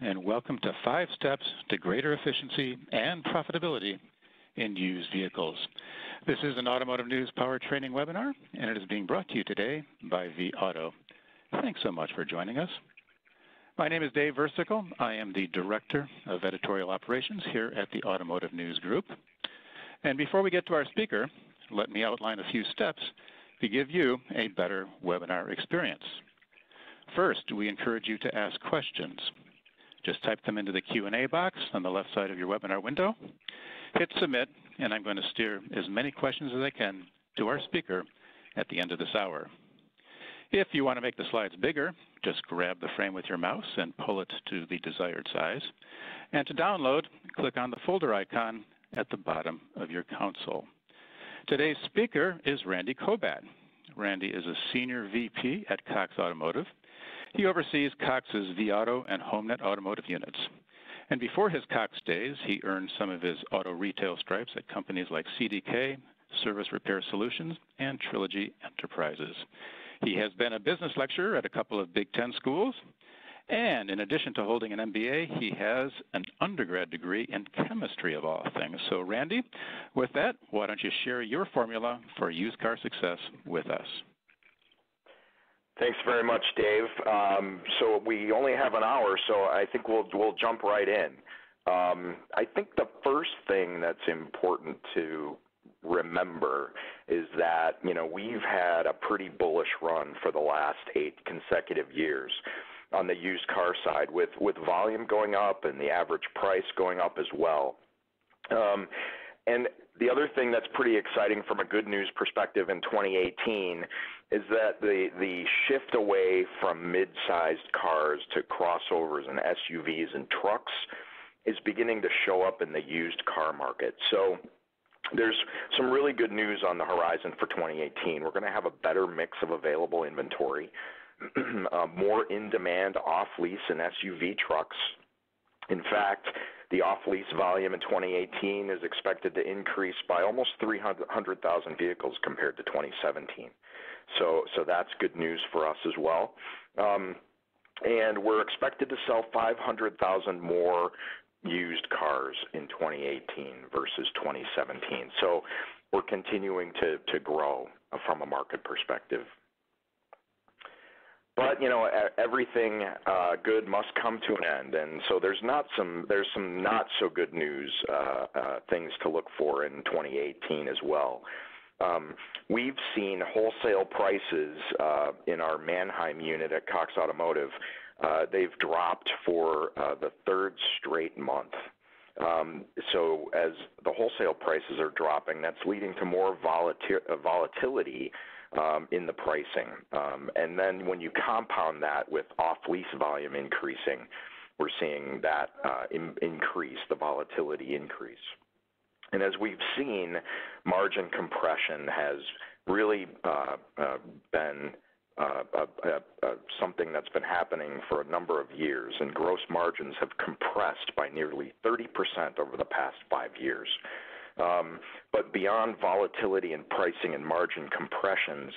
and welcome to 5 Steps to Greater Efficiency and Profitability in Used Vehicles. This is an Automotive News Power Training webinar, and it is being brought to you today by vAuto. Thanks so much for joining us. My name is Dave Versicle. I am the Director of Editorial Operations here at the Automotive News Group. And before we get to our speaker, let me outline a few steps to give you a better webinar experience. First, we encourage you to ask questions. Just type them into the Q&A box on the left side of your webinar window. Hit submit, and I'm going to steer as many questions as I can to our speaker at the end of this hour. If you want to make the slides bigger, just grab the frame with your mouse and pull it to the desired size. And to download, click on the folder icon at the bottom of your console. Today's speaker is Randy Kobat. Randy is a Senior VP at Cox Automotive. He oversees Cox's vAuto and HomeNet automotive units. And before his Cox days, he earned some of his auto retail stripes at companies like CDK, Service Repair Solutions, and Trilogy Enterprises. He has been a business lecturer at a couple of Big Ten schools. And in addition to holding an MBA, he has an undergrad degree in chemistry of all things. So Randy, with that, why don't you share your formula for used car success with us? Thanks very much, Dave. So we only have an hour, so I think we'll jump right in. I think the first thing that's important to remember is that, we've had a pretty bullish run for the last 8 consecutive years on the used car side with volume going up and the average price going up as well. And the other thing that's pretty exciting from a good news perspective in 2018 is that the shift away from mid-sized cars to crossovers and SUVs and trucks is beginning to show up in the used car market. So there's some really good news on the horizon for 2018. We're going to have a better mix of available inventory, more in-demand off-lease and SUV trucks. In fact, the off-lease volume in 2018 is expected to increase by almost 300,000 vehicles compared to 2017. So that's good news for us as well. And we're expected to sell 500,000 more used cars in 2018 versus 2017. So we're continuing to grow from a market perspective. But everything good must come to an end, and so there's some not so good news things to look for in 2018 as well. We've seen wholesale prices in our Mannheim unit at Cox Automotive. They've dropped for the 3rd straight month. So as the wholesale prices are dropping, that's leading to more volatility in the pricing. And then when you compound that with off-lease volume increasing, we're seeing that increase, the volatility increase. And as we've seen, margin compression has really been something that's been happening for a number of years, and gross margins have compressed by nearly 30% over the past 5 years. But beyond volatility in pricing and margin compressions,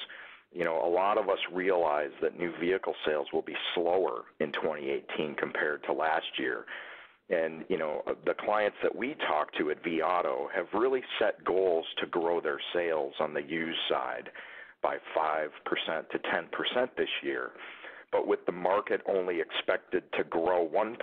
a lot of us realize that new vehicle sales will be slower in 2018 compared to last year. And, the clients that we talk to at vAuto have really set goals to grow their sales on the used side by 5% to 10% this year. But with the market only expected to grow 1%,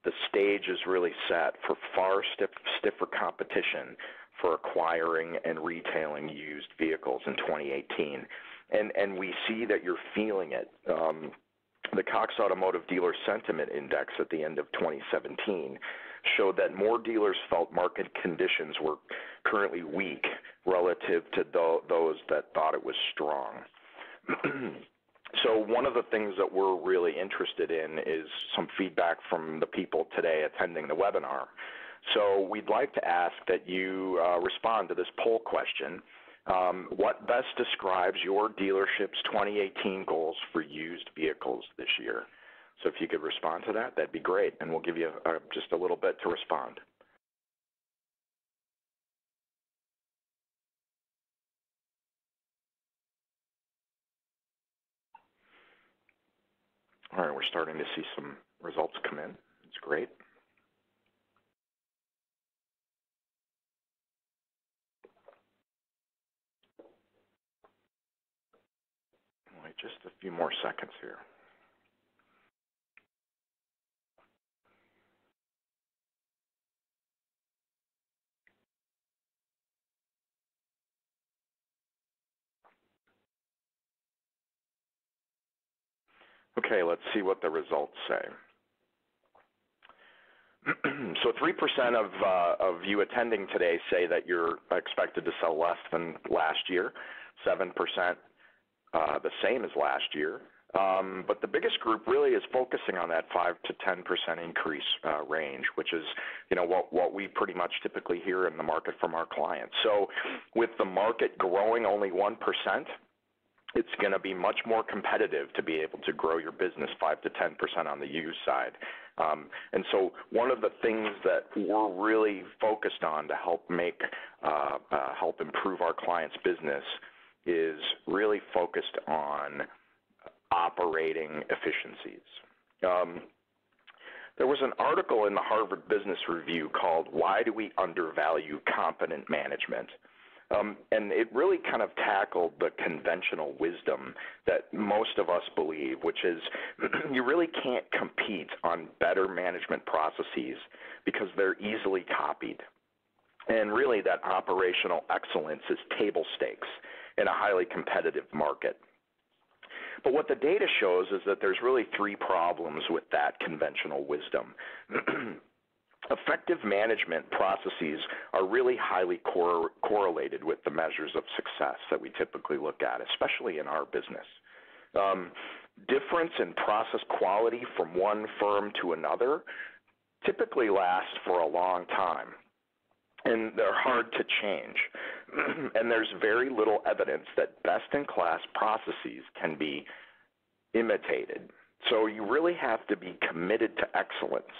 the stage is really set for far stiffer competition for acquiring and retailing used vehicles in 2018. And we see that you're feeling it. The Cox Automotive Dealer Sentiment Index at the end of 2017 showed that more dealers felt market conditions were currently weak relative to those that thought it was strong. So one of the things that we're really interested in is some feedback from the people today attending the webinar. So we'd like to ask that you respond to this poll question. What best describes your dealership's 2018 goals for used vehicles this year? So if you could respond to that, that'd be great, and we'll give you just a little bit to respond. All right, we're starting to see some results come in. It's great. Wait just a few more seconds here. Okay, let's see what the results say. So 3% of you attending today say that you're expected to sell less than last year, 7% the same as last year. But the biggest group really is focusing on that 5 to 10% increase range, which is, what we pretty much typically hear in the market from our clients. So with the market growing only 1%, it's going to be much more competitive to be able to grow your business 5 to 10% on the used side. And so one of the things that we're really focused on to help help improve our clients' business is really focused on operating efficiencies. There was an article in the Harvard Business Review called "Why Do We Undervalue Competent Management?" And it really kind of tackled the conventional wisdom that most of us believe, which is you really can't compete on better management processes because they're easily copied. And really that operational excellence is table stakes in a highly competitive market. But what the data shows is that there's really 3 problems with that conventional wisdom. Effective management processes are really highly correlated with the measures of success that we typically look at, especially in our business. Difference in process quality from one firm to another typically lasts for a long time, and they're hard to change. And there's very little evidence that best-in-class processes can be imitated. So you really have to be committed to excellence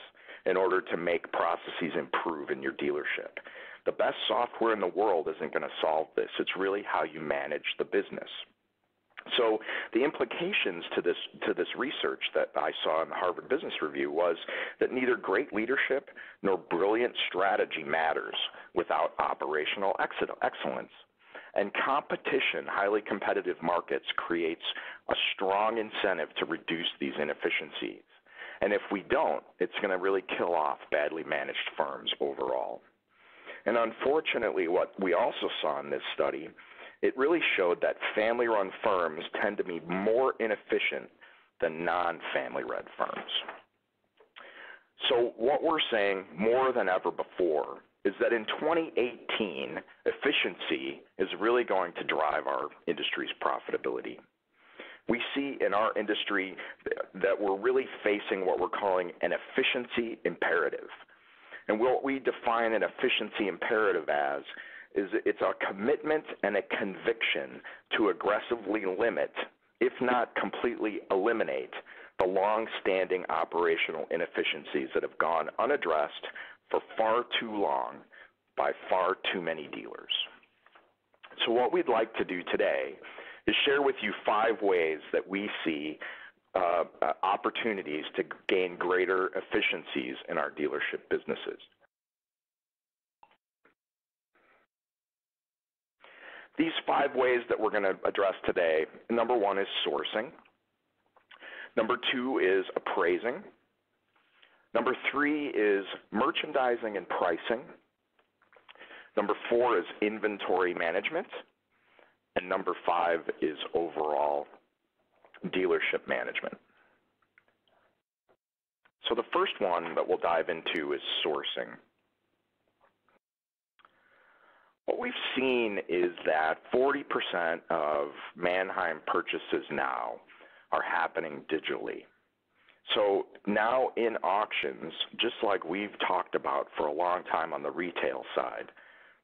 in order to make processes improve in your dealership. The best software in the world isn't going to solve this. It's really how you manage the business. So the implications to this research that I saw in the Harvard Business Review was that neither great leadership nor brilliant strategy matters without operational excellence. And competition, highly competitive markets, creates a strong incentive to reduce these inefficiencies. And if we don't, it's going to really kill off badly managed firms overall. And unfortunately, what we also saw in this study, it really showed that family-run firms tend to be more inefficient than non-family-run firms. So what we're saying more than ever before is that in 2018, efficiency is really going to drive our industry's profitability. We see in our industry that we're really facing what we're calling an efficiency imperative. And what we define an efficiency imperative as is it's a commitment and a conviction to aggressively limit, if not completely eliminate, the long-standing operational inefficiencies that have gone unaddressed for far too long by far too many dealers. So what we'd like to do today is share with you 5 ways that we see opportunities to gain greater efficiencies in our dealership businesses. These 5 ways that we're going to address today, number 1 is sourcing. Number 2 is appraising. Number 3 is merchandising and pricing. Number 4 is inventory management. And number 5 is overall dealership management. So the first one that we'll dive into is sourcing. What we've seen is that 40% of Manheim purchases now are happening digitally. So now in auctions, just like we've talked about for a long time on the retail side,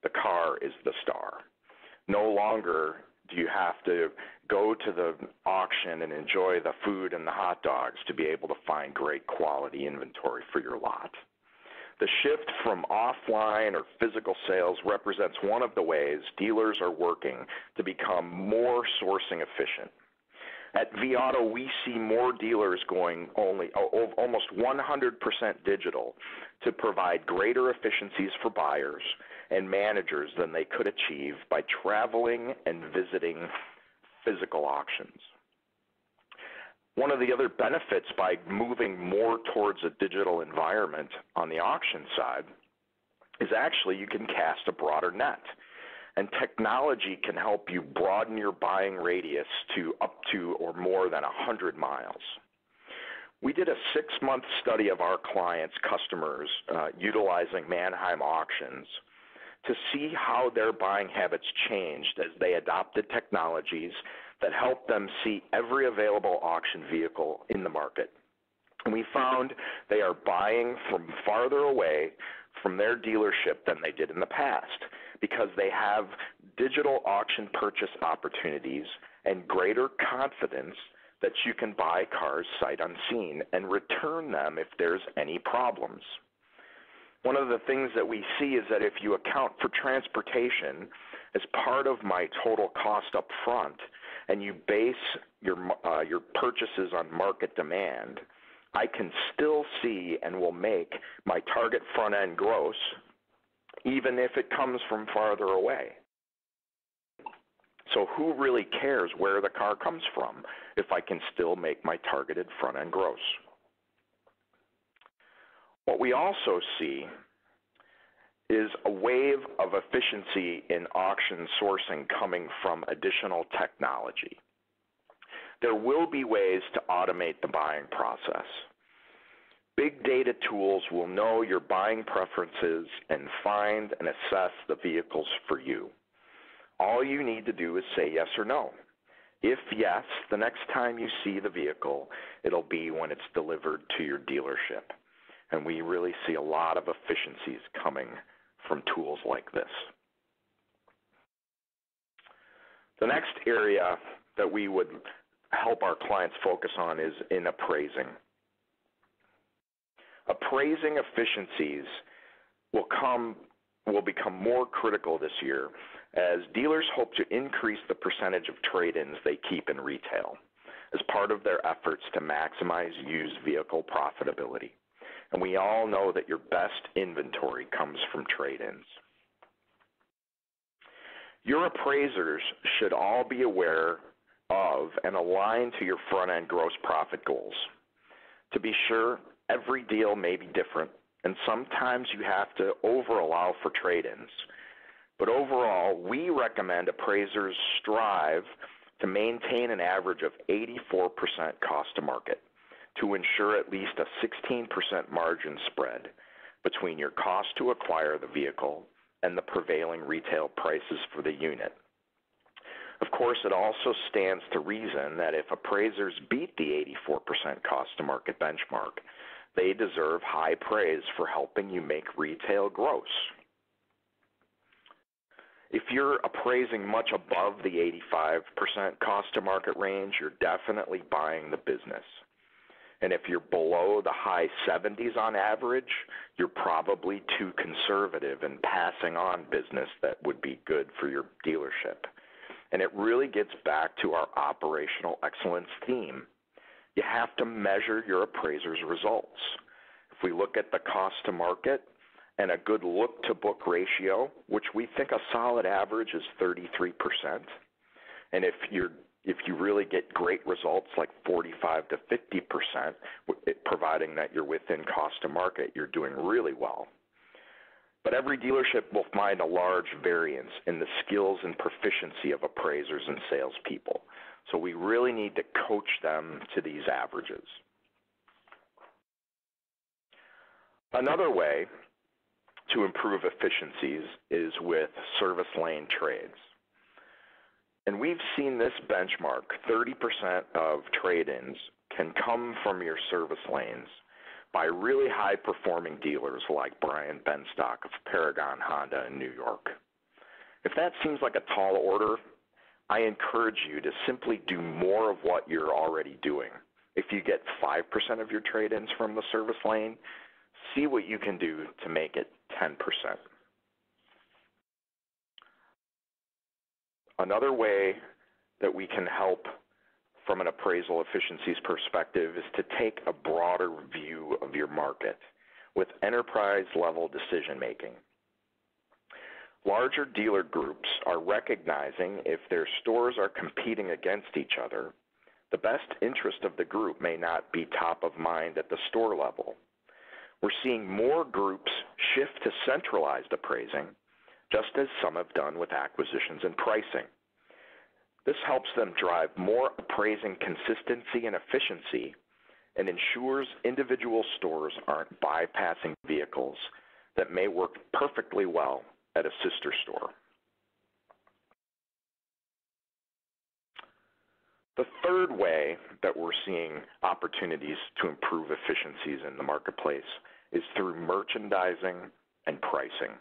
the car is the star. No longer do you have to go to the auction and enjoy the food and the hot dogs to be able to find great quality inventory for your lot. The shift from offline or physical sales represents one of the ways dealers are working to become more sourcing efficient. At vAuto, we see more dealers going almost 100% digital to provide greater efficiencies for buyers and managers than they could achieve by traveling and visiting physical auctions. One of the other benefits by moving more towards a digital environment on the auction side is actually you can cast a broader net. And technology can help you broaden your buying radius to up to or more than 100 miles. We did a 6-month study of our clients' customers utilizing Manheim auctions to see how their buying habits changed as they adopted technologies that helped them see every available auction vehicle in the market. And we found they are buying from farther away from their dealership than they did in the past because they have digital auction purchase opportunities and greater confidence that you can buy cars sight unseen and return them if there's any problems. One of the things that we see is that if you account for transportation as part of my total cost up front and you base your purchases on market demand, I can still see and will make my target front-end gross even if it comes from farther away. So who really cares where the car comes from if I can still make my targeted front-end gross? What we also see is a wave of efficiency in auction sourcing coming from additional technology. There will be ways to automate the buying process. Big data tools will know your buying preferences and find and assess the vehicles for you. All you need to do is say yes or no. If yes, the next time you see the vehicle, it'll be when it's delivered to your dealership. And we really see a lot of efficiencies coming from tools like this. The next area that we would help our clients focus on is in appraising. Appraising efficiencies will become more critical this year as dealers hope to increase the percentage of trade-ins they keep in retail as part of their efforts to maximize used vehicle profitability. And we all know that your best inventory comes from trade-ins. Your appraisers should all be aware of and aligned to your front-end gross profit goals. To be sure, every deal may be different, and sometimes you have to over-allow for trade-ins. But overall, we recommend appraisers strive to maintain an average of 84% cost to market to ensure at least a 16% margin spread between your cost to acquire the vehicle and the prevailing retail prices for the unit. Of course, it also stands to reason that if appraisers beat the 84% cost to market benchmark, they deserve high praise for helping you make retail gross. If you're appraising much above the 85% cost to market range, you're definitely buying the business. And if you're below the high 70s on average, you're probably too conservative in passing on business that would be good for your dealership. And it really gets back to our operational excellence theme. You have to measure your appraiser's results. If we look at the cost to market and a good look to book ratio, which we think a solid average is 33%, and if you really get great results like 45 to 50%, providing that you're within cost to market, you're doing really well. But every dealership will find a large variance in the skills and proficiency of appraisers and salespeople. So we really need to coach them to these averages. Another way to improve efficiencies is with service lane trades. And we've seen this benchmark, 30% of trade-ins can come from your service lanes by really high-performing dealers like Brian Benstock of Paragon Honda in New York. If that seems like a tall order, I encourage you to simply do more of what you're already doing. If you get 5% of your trade-ins from the service lane, see what you can do to make it 10%. Another way that we can help from an appraisal efficiencies perspective is to take a broader view of your market with enterprise-level decision-making. Larger dealer groups are recognizing if their stores are competing against each other, the best interest of the group may not be top of mind at the store level. We're seeing more groups shift to centralized appraising, just as some have done with acquisitions and pricing. This helps them drive more appraising consistency and efficiency and ensures individual stores aren't bypassing vehicles that may work perfectly well at a sister store. The third way that we're seeing opportunities to improve efficiencies in the marketplace is through merchandising and pricing.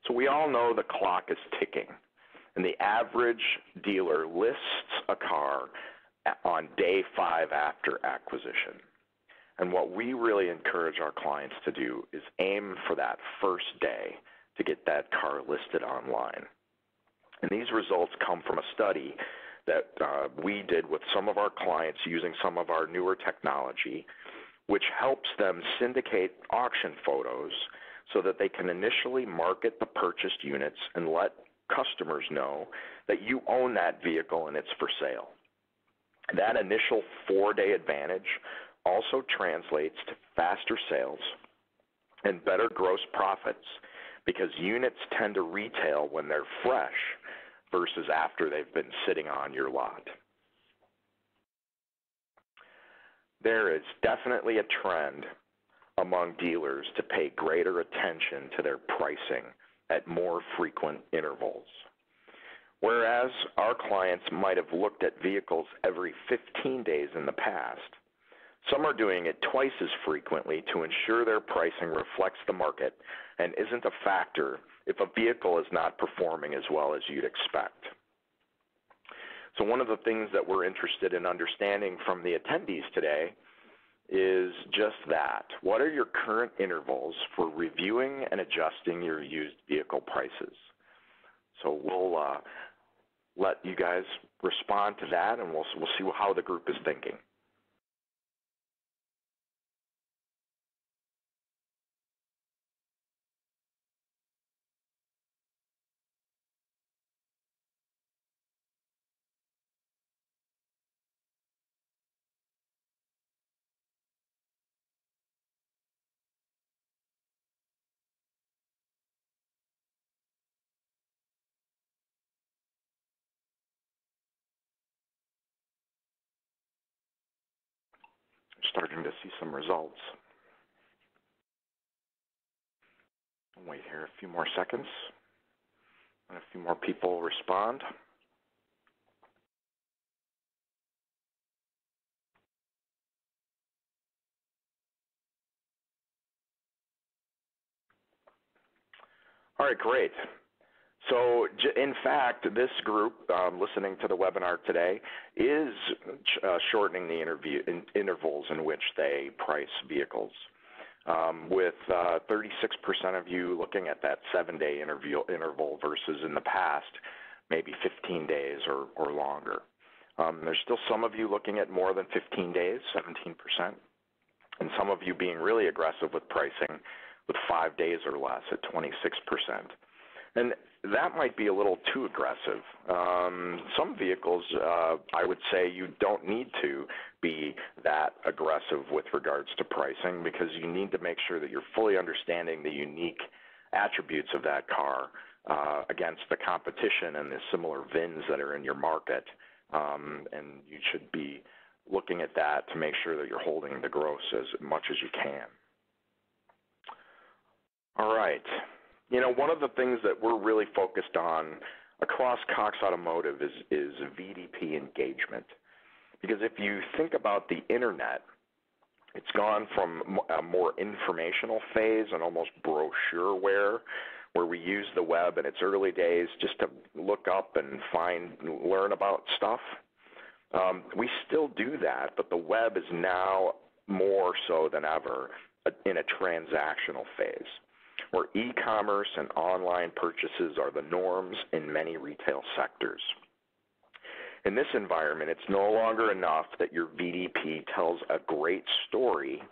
So we all know the clock is ticking, and the average dealer lists a car on day 5 after acquisition. And what we really encourage our clients to do is aim for that first day to get that car listed online. And these results come from a study that we did with some of our clients using some of our newer technology, which helps them syndicate auction photos so that they can initially market the purchased units and let customers know that you own that vehicle and it's for sale. That initial 4-day advantage also translates to faster sales and better gross profits because units tend to retail when they're fresh versus after they've been sitting on your lot. There is definitely a trend among dealers to pay greater attention to their pricing at more frequent intervals. Whereas our clients might have looked at vehicles every 15 days in the past, some are doing it twice as frequently to ensure their pricing reflects the market and isn't a factor if a vehicle is not performing as well as you'd expect. So one of the things that we're interested in understanding from the attendees today is just that. What are your current intervals for reviewing and adjusting your used vehicle prices? So we'll let you guys respond to that, and we'll see how the group is thinking. Starting to see some results. I'll wait here a few more seconds and a few more people respond. All right, great. So in fact, this group listening to the webinar today is shortening the intervals in which they price vehicles, with 36% of you looking at that 7-day interval versus in the past maybe 15 days or longer. There's still some of you looking at more than 15 days, 17%, and some of you being really aggressive with pricing with 5 days or less at 26%. And that might be a little too aggressive. Some vehicles, I would say you don't need to be that aggressive with regards to pricing because you need to make sure that you're fully understanding the unique attributes of that car against the competition and the similar VINs that are in your market. And you should be looking at that to make sure that you're holding the gross as much as you can. All right. You know, one of the things that we're really focused on across Cox Automotive is VDP engagement. Because if you think about the Internet, it's gone from a more informational phase and almost brochureware, where we use the web in its early days just to look up and learn about stuff. We still do that, but the web is now more so than ever in a transactional phase, where e-commerce and online purchases are the norms in many retail sectors. In this environment, it's no longer enough that your VDP tells a great story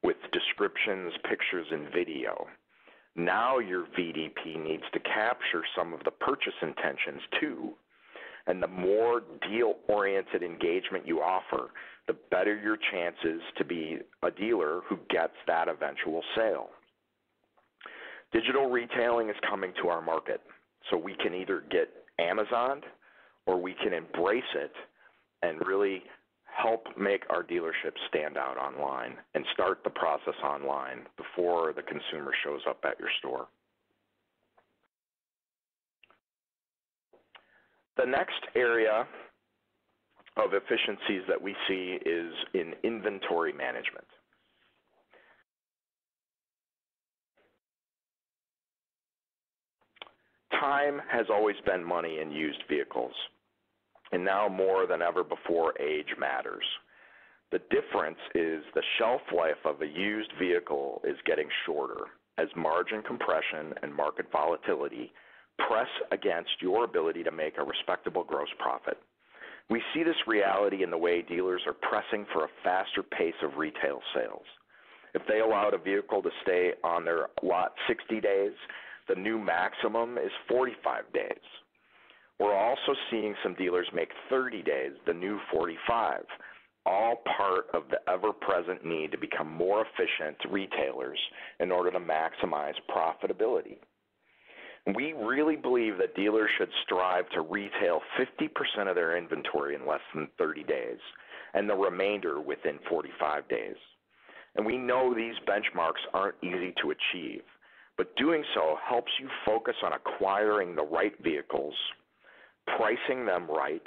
with descriptions, pictures, and video. Now your VDP needs to capture some of the purchase intentions too. And the more deal-oriented engagement you offer, the better your chances to be a dealer who gets that eventual sale. Digital retailing is coming to our market, so we can either get Amazoned or we can embrace it and really help make our dealership stand out online and start the process online before the consumer shows up at your store. The next area of efficiencies that we see is in inventory management. Time has always been money in used vehicles, and now more than ever before, age matters. The difference is the shelf life of a used vehicle is getting shorter as margin compression and market volatility press against your ability to make a respectable gross profit. We see this reality in the way dealers are pressing for a faster pace of retail sales. If they allowed a vehicle to stay on their lot 60 days, the new maximum is 45 days. We're also seeing some dealers make 30 days the new 45, all part of the ever-present need to become more efficient retailers in order to maximize profitability. We really believe that dealers should strive to retail 50% of their inventory in less than 30 days and the remainder within 45 days. And we know these benchmarks aren't easy to achieve, but doing so helps you focus on acquiring the right vehicles, pricing them right,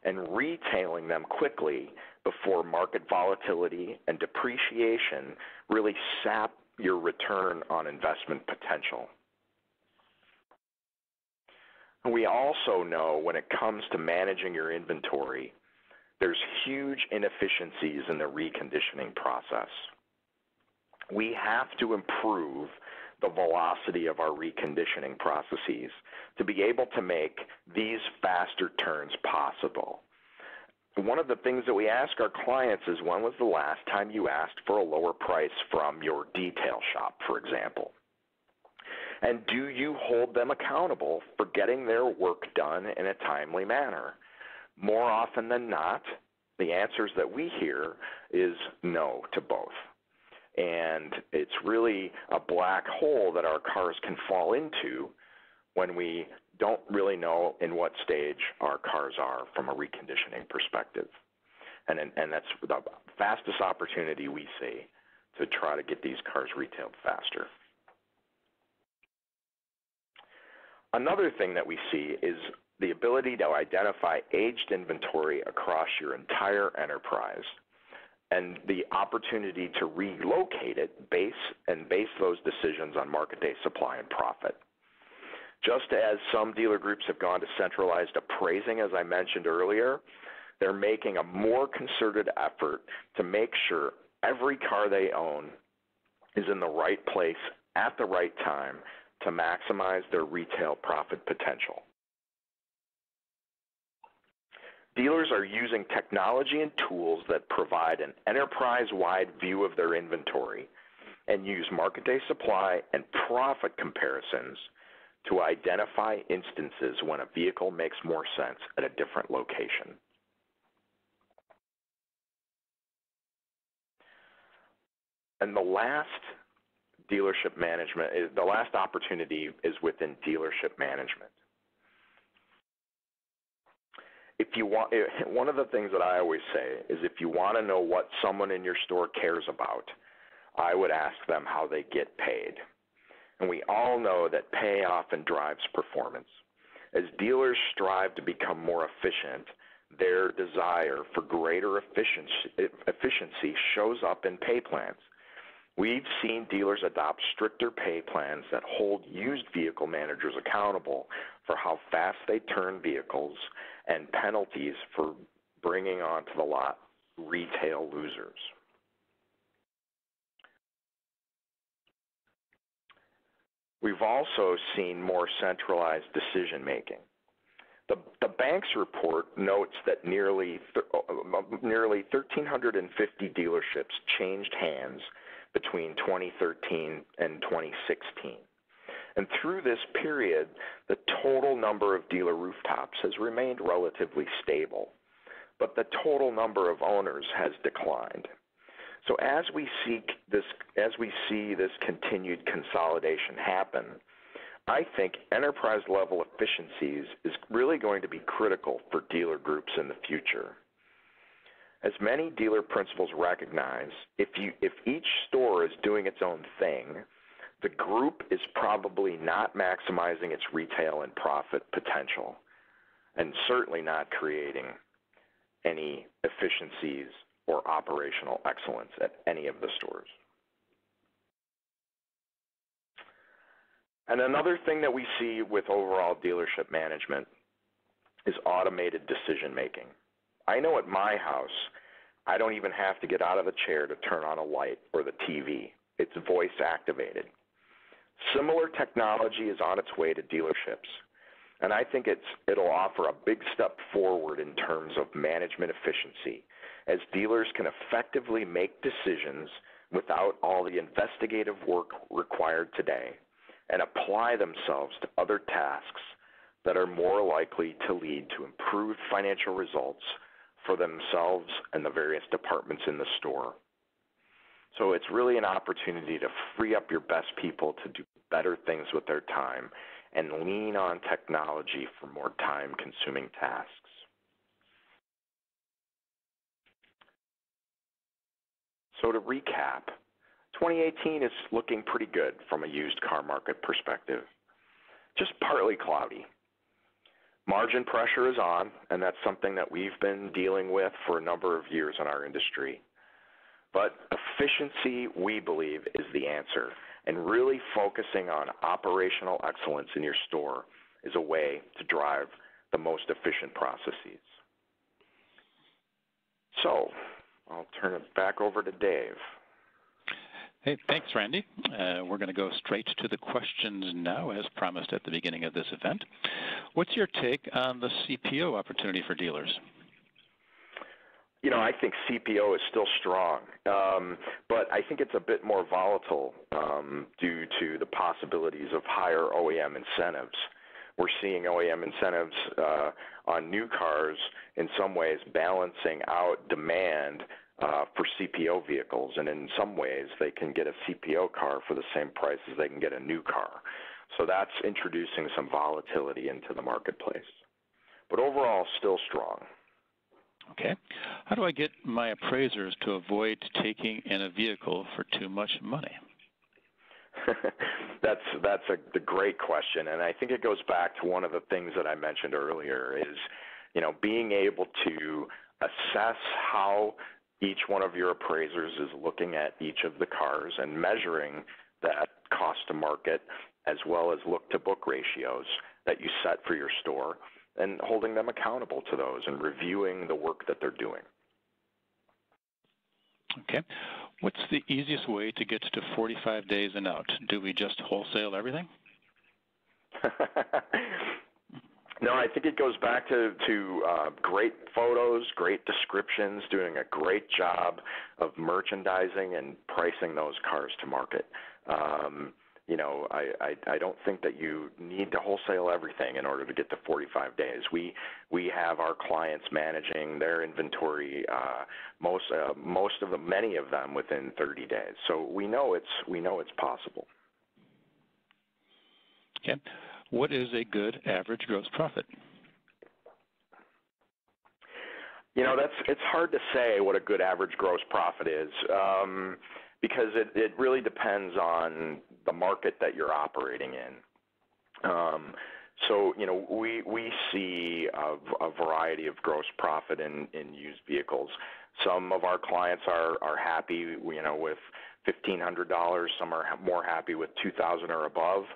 and retailing them quickly before market volatility and depreciation really sap your return on investment potential. We also know when it comes to managing your inventory, there's huge inefficiencies in the reconditioning process. We have to improve the velocity of our reconditioning processes to be able to make these faster turns possible. One of the things that we ask our clients is, when was the last time you asked for a lower price from your detail shop, for example? And do you hold them accountable for getting their work done in a timely manner? More often than not, the answers that we hear is no to both. And it's really a black hole that our cars can fall into when we don't really know in what stage our cars are from a reconditioning perspective. And that's the fastest opportunity we see to try to get these cars retailed faster. Another thing that we see is the ability to identify aged inventory across your entire enterprise and the opportunity to relocate it base those decisions on market day supply and profit. Just as some dealer groups have gone to centralized appraising, as I mentioned earlier, they're making a more concerted effort to make sure every car they own is in the right place at the right time to maximize their retail profit potential. Dealers are using technology and tools that provide an enterprise-wide view of their inventory and use market day supply and profit comparisons to identify instances when a vehicle makes more sense at a different location. And the last opportunity is within dealership management. One of the things that I always say is, if you want to know what someone in your store cares about, I would ask them how they get paid. And we all know that pay often drives performance. As dealers strive to become more efficient, their desire for greater efficiency shows up in pay plans. We've seen dealers adopt stricter pay plans that hold used vehicle managers accountable for how fast they turn vehicles and penalties for bringing onto the lot retail losers. We've also seen more centralized decision making. The bank's report notes that nearly 1,350 dealerships changed hands between 2013 and 2016. And through this period, the total number of dealer rooftops has remained relatively stable, but the total number of owners has declined. So as we see this continued consolidation happen, I think enterprise-level efficiencies is really going to be critical for dealer groups in the future. As many dealer principals recognize, if each store is doing its own thing, the group is probably not maximizing its retail and profit potential, and certainly not creating any efficiencies or operational excellence at any of the stores. And another thing that we see with overall dealership management is automated decision making. I know at my house, I don't even have to get out of the chair to turn on a light or the TV. It's voice activated. Similar technology is on its way to dealerships, and I think it'll offer a big step forward in terms of management efficiency, as dealers can effectively make decisions without all the investigative work required today and apply themselves to other tasks that are more likely to lead to improved financial results for themselves and the various departments in the store. So it's really an opportunity to free up your best people to do better things with their time and lean on technology for more time-consuming tasks. So to recap, 2018 is looking pretty good from a used car market perspective, just partly cloudy. Margin pressure is on, and that's something that we've been dealing with for a number of years in our industry. But efficiency, we believe, is the answer, and really focusing on operational excellence in your store is a way to drive the most efficient processes. So I'll turn it back over to Dave. Hey, thanks, Randy. We're going to go straight to the questions now, as promised at the beginning of this event. What's your take on the CPO opportunity for dealers? You know, I think CPO is still strong, but I think it's a bit more volatile due to the possibilities of higher OEM incentives. We're seeing OEM incentives on new cars in some ways balancing out demand for CPO vehicles, and in some ways they can get a CPO car for the same price as they can get a new car. So that's introducing some volatility into the marketplace. But overall, still strong. Okay. How do I get my appraisers to avoid taking in a vehicle for too much money? That's a great question, and I think it goes back to one of the things that I mentioned earlier is, you know, being able to assess how each one of your appraisers is looking at each of the cars and measuring that cost to market as well as look to book ratios that you set for your store and holding them accountable to those and reviewing the work that they're doing. Okay. What's the easiest way to get to 45 days and out? Do we just wholesale everything? No, I think it goes back to great photos, great descriptions, doing a great job of merchandising and pricing those cars to market. You know, I don't think that you need to wholesale everything in order to get to 45 days. We have our clients managing their inventory, many of them within 30 days. So we know it's possible. Okay. What is a good average gross profit? You know, it's hard to say what a good average gross profit is because it really depends on the market that you're operating in. So, you know, we see a variety of gross profit in used vehicles. Some of our clients are happy, you know, with $1,500. Some are more happy with $2,000 or above.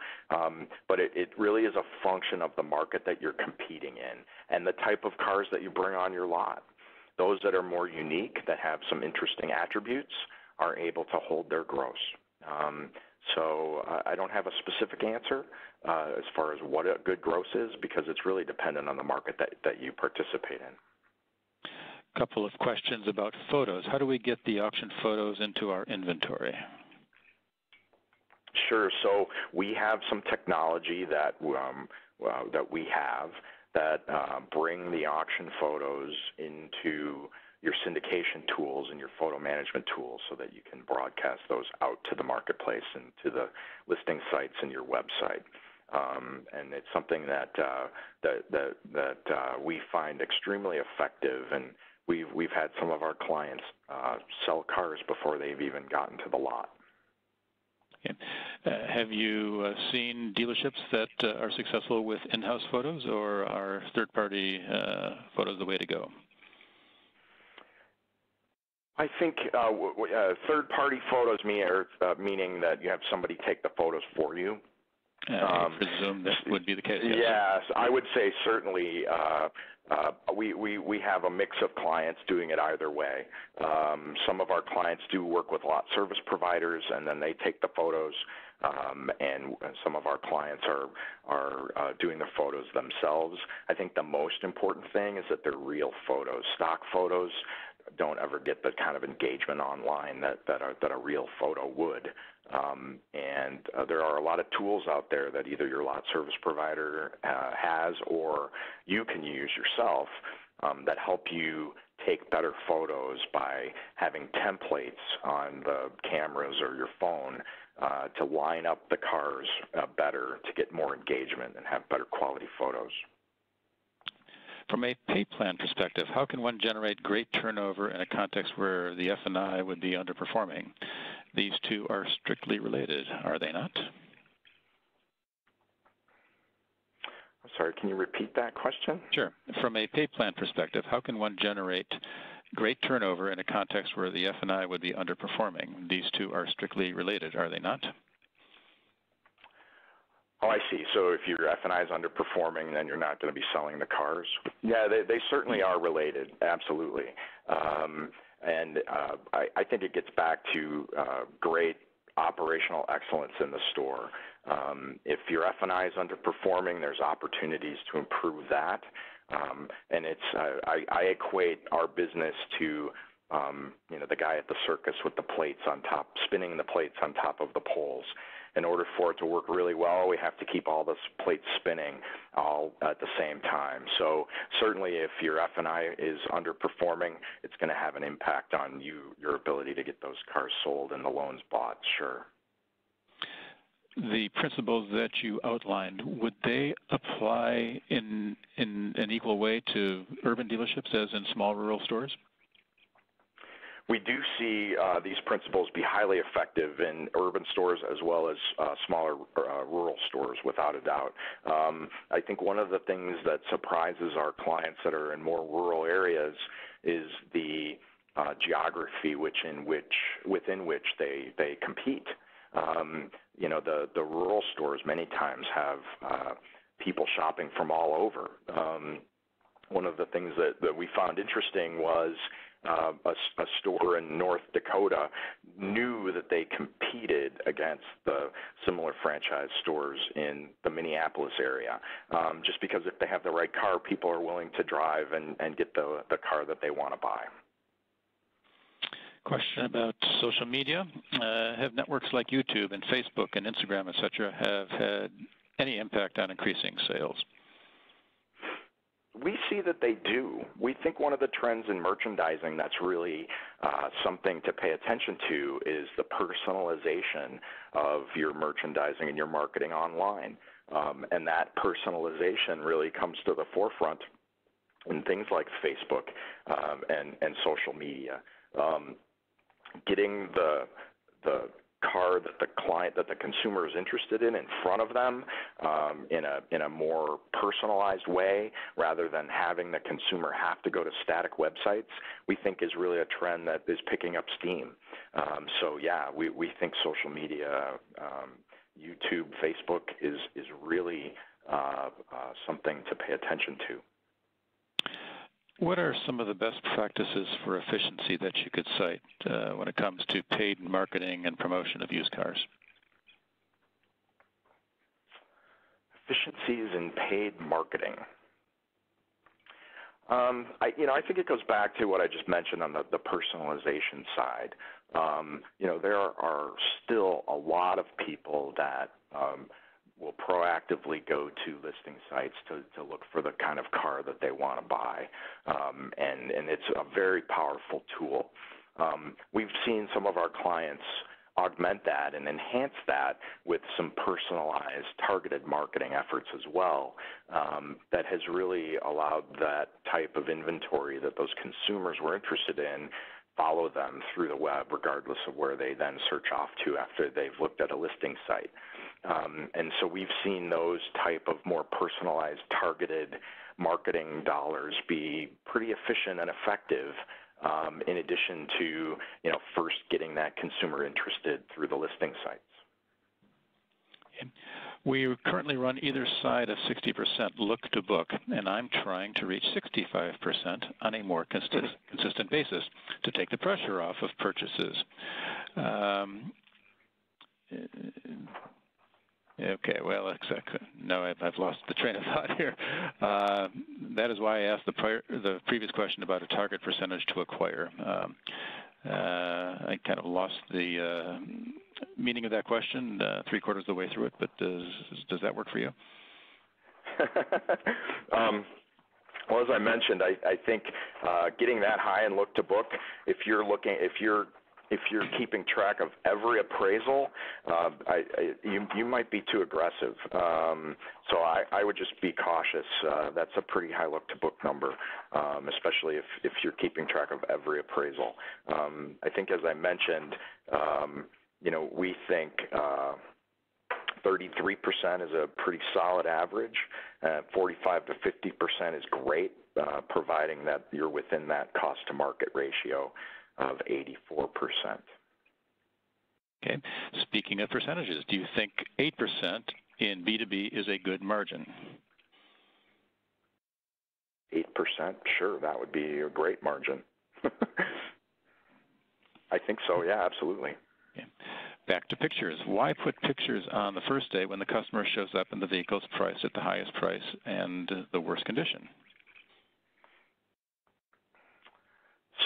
But it really is a function of the market that you're competing in and the type of cars that you bring on your lot. Those that are more unique, that have some interesting attributes, are able to hold their gross. So I don't have a specific answer as far as what a good gross is, because it's really dependent on the market that you participate in. A couple of questions about photos. How do we get the auction photos into our inventory? Sure. So we have some technology that we have that bring the auction photos into your syndication tools and your photo management tools, so that you can broadcast those out to the marketplace and to the listing sites and your website. And it's something that we find extremely effective, and we've had some of our clients sell cars before they've even gotten to the lot. Okay. Have you seen dealerships that are successful with in-house photos, or are third-party photos the way to go? I think third-party photos meaning that you have somebody take the photos for you. I presume that would be the case. Yes, yes, I would say certainly we have a mix of clients doing it either way. Some of our clients do work with lot service providers, and then they take the photos, and some of our clients are doing the photos themselves. I think the most important thing is that they're real photos. Stock photos don't ever get the kind of engagement online that a real photo would. And there are a lot of tools out there that either your lot service provider has, or you can use yourself, that help you take better photos by having templates on the cameras or your phone to line up the cars better to get more engagement and have better quality photos. From a pay plan perspective, how can one generate great turnover in a context where the F&I would be underperforming? These two are strictly related, are they not? I'm sorry, can you repeat that question? Sure. From a pay plan perspective, how can one generate great turnover in a context where the F&I would be underperforming? These two are strictly related, are they not? Oh, I see. So if your F&I is underperforming, then you're not going to be selling the cars? Yeah, they certainly are related, absolutely. And I think it gets back to great operational excellence in the store. If your F&I is underperforming, there's opportunities to improve that. And I equate our business to the guy at the circus with the plates on top, spinning the plates on top of the poles. In order for it to work really well, we have to keep all the plates spinning all at the same time. So certainly if your F&I is underperforming, it's going to have an impact on your ability to get those cars sold and the loans bought, sure. The principles that you outlined, would they apply in an equal way to urban dealerships as in small rural stores? We do see these principles be highly effective in urban stores as well as smaller rural stores, without a doubt. I think one of the things that surprises our clients that are in more rural areas is the geography within which they compete. The rural stores many times have people shopping from all over. One of the things that we found interesting was a store in North Dakota knew that they competed against the similar franchise stores in the Minneapolis area, just because if they have the right car, people are willing to drive and get the car that they want to buy. Question about social media. Have networks like YouTube and Facebook and Instagram, et cetera, have had any impact on increasing sales? We see that they do. We think one of the trends in merchandising that's really something to pay attention to is the personalization of your merchandising and your marketing online. And that personalization really comes to the forefront in things like Facebook and social media. Getting the car that the consumer is interested in front of them in a more personalized way, rather than having the consumer have to go to static websites, we think is really a trend that is picking up steam. So yeah, we think social media, YouTube, Facebook is really something to pay attention to. What are some of the best practices for efficiency that you could cite when it comes to paid marketing and promotion of used cars? Efficiencies in paid marketing. I think it goes back to what I just mentioned on the personalization side. There are still a lot of people that will proactively go to listing sites to look for the kind of car that they want to buy, and it's a very powerful tool. We've seen some of our clients augment that and enhance that with some personalized targeted marketing efforts as well, that has really allowed that type of inventory that those consumers were interested in follow them through the web regardless of where they then search off to after they've looked at a listing site. And so we've seen those type of more personalized targeted marketing dollars be pretty efficient and effective, in addition to, first getting that consumer interested through the listing sites. We currently run either side of 60% look to book, and I'm trying to reach 65% on a more consistent basis to take the pressure off of purchases. Okay, well, no, I've lost the train of thought here. That is why I asked the previous question about a target percentage to acquire. I kind of lost the meaning of that question 3/4 of the way through it, but does that work for you? Well, as I mentioned, I think getting that high in look to book, if you're keeping track of every appraisal, you might be too aggressive. So I would just be cautious. That's a pretty high look to book number, especially if you're keeping track of every appraisal. I think, as I mentioned, we think 33% is a pretty solid average. 45 to 50% is great, providing that you're within that cost to market ratio of 84%. Okay. Speaking of percentages, do you think 8% in B2B is a good margin? 8%, sure, that would be a great margin. I think so, yeah, absolutely. Okay. Back to pictures. Why put pictures on the first day when the customer shows up and the vehicle's priced at the highest price and the worst condition?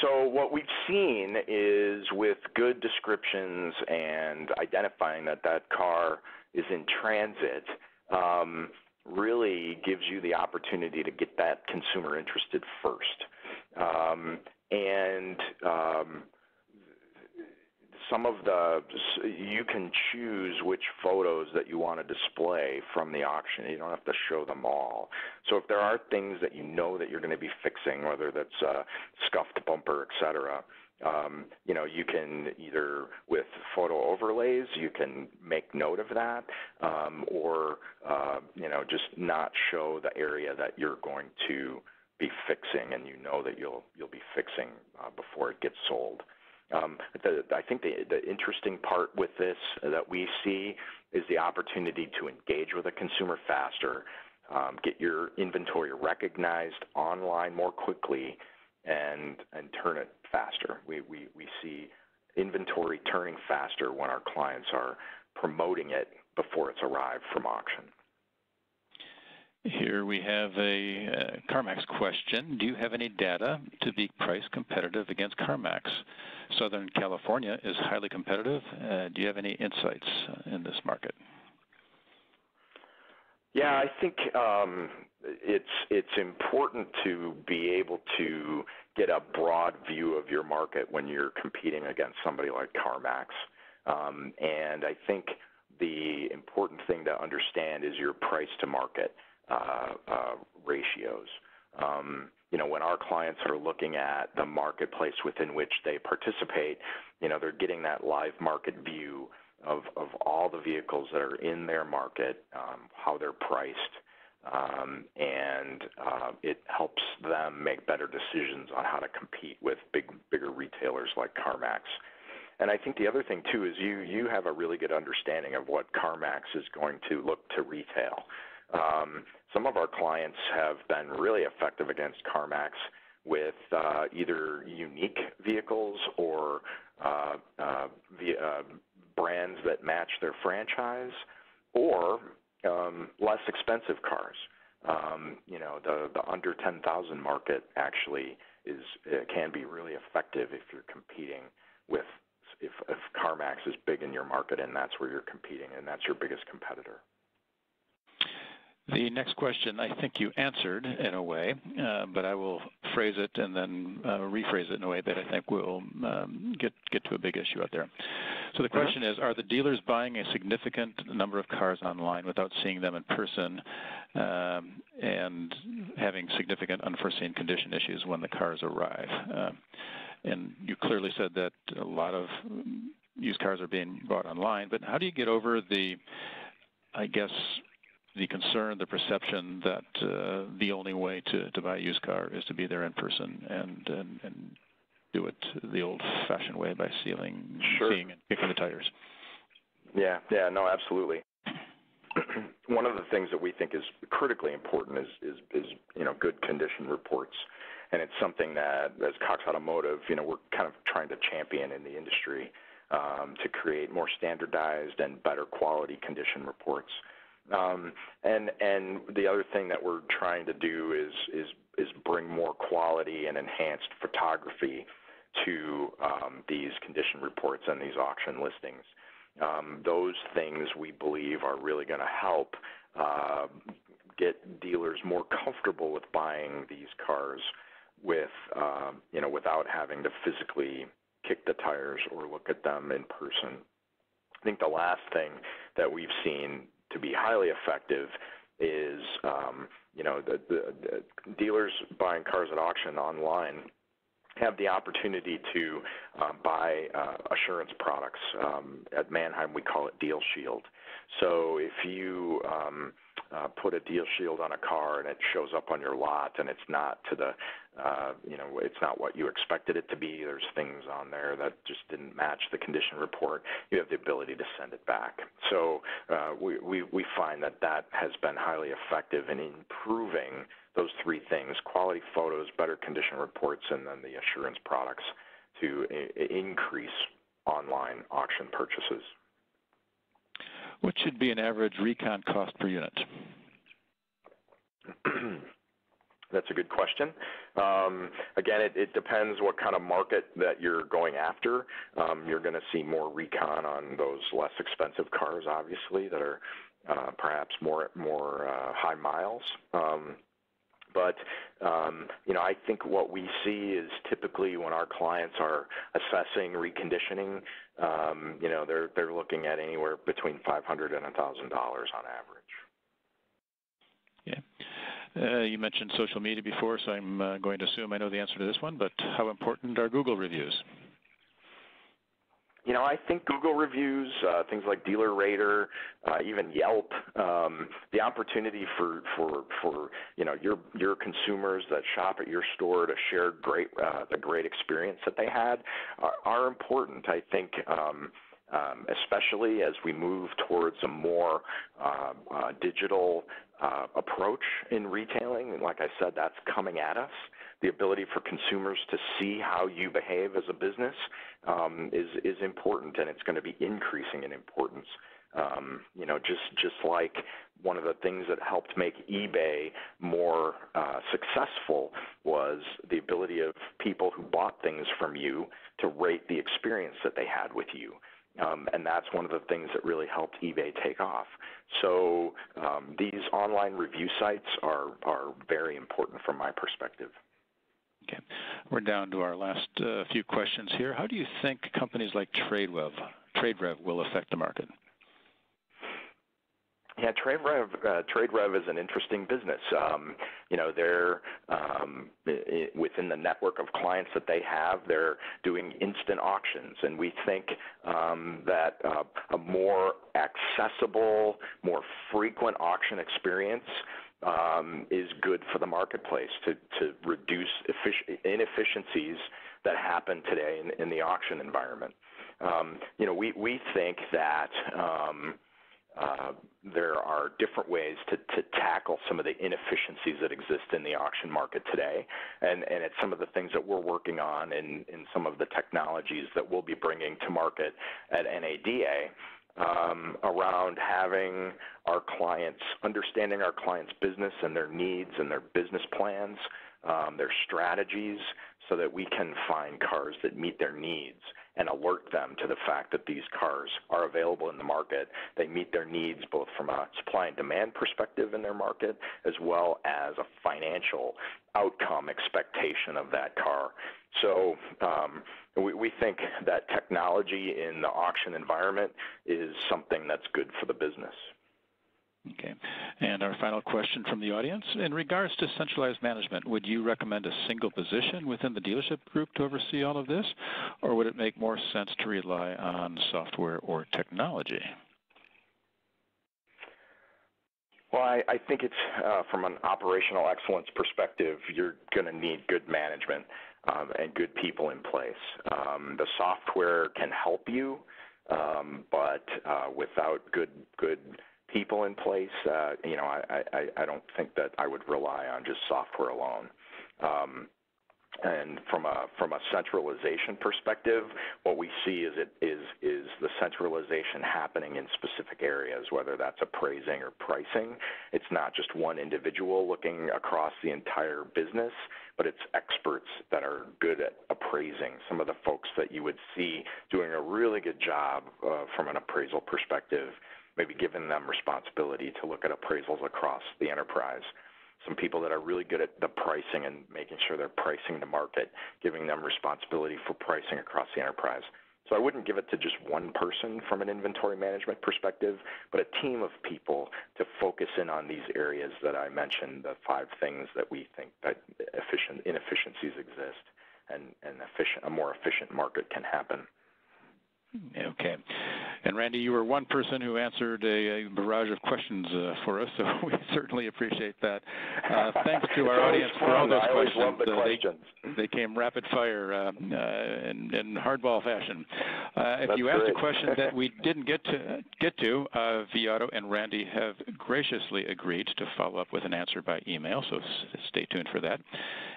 So what we've seen is with good descriptions and identifying that car is in transit, really gives you the opportunity to get that consumer interested first. You can choose which photos that you want to display from the auction. You don't have to show them all. So if there are things that you know that you're going to be fixing, whether that's a scuffed bumper, et cetera, you can either, with photo overlays, you can make note of that, or just not show the area that you're going to be fixing, and that you'll be fixing before it gets sold. I think the interesting part with this that we see is the opportunity to engage with a consumer faster, get your inventory recognized online more quickly, and turn it faster. We see inventory turning faster when our clients are promoting it before it's arrived from auction. Here we have a CarMax question. Do you have any data to be price competitive against CarMax? Southern California is highly competitive. Do you have any insights in this market? Yeah, I think it's important to be able to get a broad view of your market when you're competing against somebody like CarMax. And I think the important thing to understand is your price to market ratios. When our clients are looking at the marketplace within which they participate, they're getting that live market view of all the vehicles that are in their market, how they're priced, and it helps them make better decisions on how to compete with bigger retailers like CarMax. And I think the other thing, too, is you have a really good understanding of what CarMax is going to look to retail. Some of our clients have been really effective against CarMax with either unique vehicles or brands that match their franchise, or less expensive cars. The under 10,000 market actually can be really effective if you're competing with if CarMax is big in your market and that's where you're competing and that's your biggest competitor. The next question I think you answered in a way, but I will phrase it and then rephrase it in a way that I think will get to a big issue out there. So the question is, are the dealers buying a significant number of cars online without seeing them in person and having significant unforeseen condition issues when the cars arrive? And you clearly said that a lot of used cars are being bought online, but how do you get over the concern, the perception that the only way to buy a used car is to be there in person and do it the old-fashioned way by seeing and kicking the tires? Yeah, no, absolutely. One of the things that we think is critically important is good condition reports, and it's something that as Cox Automotive, we're kind of trying to champion in the industry to create more standardized and better quality condition reports. And the other thing that we're trying to do is bring more quality and enhanced photography to these condition reports and these auction listings. Those things we believe are really going to help get dealers more comfortable with buying these cars without having to physically kick the tires or look at them in person. I think the last thing that we've seen to be highly effective is, the dealers buying cars at auction online have the opportunity to buy assurance products. At Manheim, we call it Deal Shield. So if you put a Deal Shield on a car and it shows up on your lot and it's not to the, it's not what you expected it to be, there's things on there that just didn't match the condition report, you have the ability to send it back. So we find that has been highly effective in improving those three things: quality photos, better condition reports, and then the assurance products to increase online auction purchases. What should be an average recon cost per unit? That's a good question. Again, it depends what kind of market that you're going after. You're going to see more recon on those less expensive cars, obviously, that are perhaps more high miles. But I think what we see is typically when our clients are assessing reconditioning, they're looking at anywhere between $500 and $1,000 on average. Yeah. You mentioned social media before, so I'm going to assume I know the answer to this one, but how important are Google reviews? I think Google reviews, things like Dealer Rater, even Yelp, the opportunity for your consumers that shop at your store to share the great experience that they had are important. I think, especially as we move towards a more digital approach in retailing, and like I said, that's coming at us. The ability for consumers to see how you behave as a business is important, and it's going to be increasing in importance. Just like one of the things that helped make eBay more successful was the ability of people who bought things from you to rate the experience that they had with you. And that's one of the things that really helped eBay take off. So these online review sites are very important from my perspective. Okay. We're down to our last few questions here. How do you think companies like TradeRev will affect the market? Yeah, TradeRev is an interesting business. They're within the network of clients that they have, they're doing instant auctions, and we think that a more accessible, more frequent auction experience is good for the marketplace to reduce inefficiencies that happen today in the auction environment. We think that there are different ways to tackle some of the inefficiencies that exist in the auction market today, and it's some of the things that we're working on in some of the technologies that we'll be bringing to market at NADA around having our clients, understanding our clients' business and their needs and their business plans, their strategies, so that we can find cars that meet their needs and alert them to the fact that these cars are available in the market. They meet their needs both from a supply and demand perspective in their market, as well as a financial outcome expectation of that car. So we think that technology in the auction environment is something that's good for the business. Okay. And our final question from the audience. In regards to centralized management, would you recommend a single position within the dealership group to oversee all of this, or would it make more sense to rely on software or technology? Well, I think it's from an operational excellence perspective, you're going to need good management and good people in place. The software can help you, but without good people in place, I don't think that I would rely on just software alone. And from a centralization perspective, what we see is the centralization happening in specific areas, whether that's appraising or pricing. It's not just one individual looking across the entire business, but it's experts that are good at appraising. Some of the folks that you would see doing a really good job from an appraisal perspective, maybe giving them responsibility to look at appraisals across the enterprise. Some people that are really good at the pricing and making sure they're pricing to market, giving them responsibility for pricing across the enterprise. So I wouldn't give it to just one person from an inventory management perspective, but a team of people to focus in on these areas that I mentioned, the 5 things that we think that inefficiencies exist and a more efficient market can happen. Okay. And Randy, you were one person who answered a barrage of questions for us, so we certainly appreciate that. Thanks to our audience for all those questions. I always love the questions. They came rapid fire in hardball fashion. If you asked a question that we didn't get to, vAuto and Randy have graciously agreed to follow up with an answer by email, so stay tuned for that.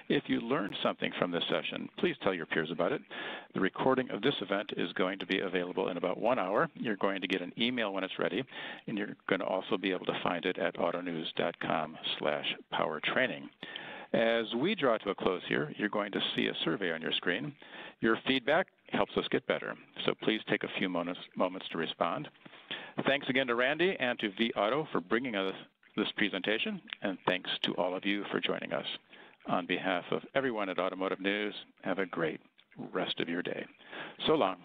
If you learned something from this session, please tell your peers about it. The recording of this event is going to be available in about 1 hour. You're going to get an email when it's ready, and you're going to also be able to find it at autonews.com/powertraining. As we draw to a close here, you're going to see a survey on your screen. Your feedback helps us get better, so please take a few moments to respond. Thanks again to Randy and to vAuto for bringing us this presentation, and thanks to all of you for joining us. On behalf of everyone at Automotive News, have a great rest of your day. So long.